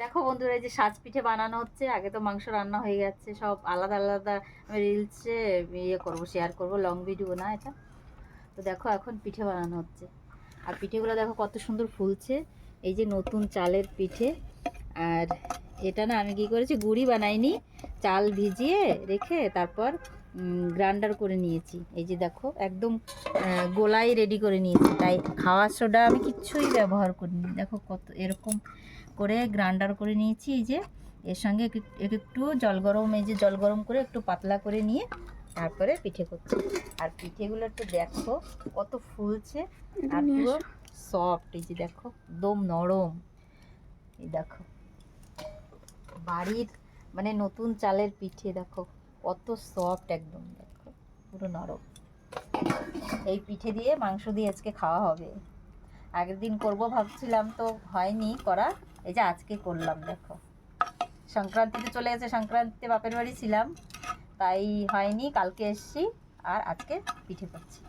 দেখো বন্ধুরা, এই যে সাজ পিঠে বানানো হচ্ছে। আগে তো মাংস রান্না হয়ে গেছে, সব আলাদা আলাদা আমি রিলসে করবো, শেয়ার করবো, লং ভিডিও না এটা। তো দেখো এখন পিঠে বানানো হচ্ছে। আর পিঠেগুলো দেখো কত সুন্দর ফুলছে। এই যে নতুন চালের পিঠে। আর এটা না আমি কি করেছি, গুঁড়ি বানাইনি, চাল ভিজিয়ে রেখে তারপর গ্রাইন্ডার করে নিয়েছি। এই যে দেখো একদম গোলাই রেডি করে নিয়েছি, তাই খাওয়ার সোডা আমি কিচ্ছুই ব্যবহার করিনি। দেখো কত এরকম করে গ্রাইন্ডার করে নিয়েছি। এই যে এর সঙ্গে একটু জল গরম, এই যে জল গরম করে একটু পাতলা করে নিয়ে তারপরে পিঠে করছি। আর পিঠেগুলো একটু দেখো কত ফুলছে আর পুরো সফট। এই যে দেখো একদম নরম। এই দেখো বাড়ির মানে নতুন চালের পিঠে, দেখো কত সফট একদম, দেখো পুরো নরম। এই পিঠে দিয়ে মাংস দিয়ে আজকে খাওয়া হবে। আগের দিন করব ভাবছিলাম, তো হয়নি করা। এই যে আজকে করলাম। দেখো সংক্রান্তিতে চলে গেছে, সংক্রান্তিতে বাপের বাড়ি ছিলাম, তাই হয়নি। কালকে এসছি আর আজকে পিঠে করছি।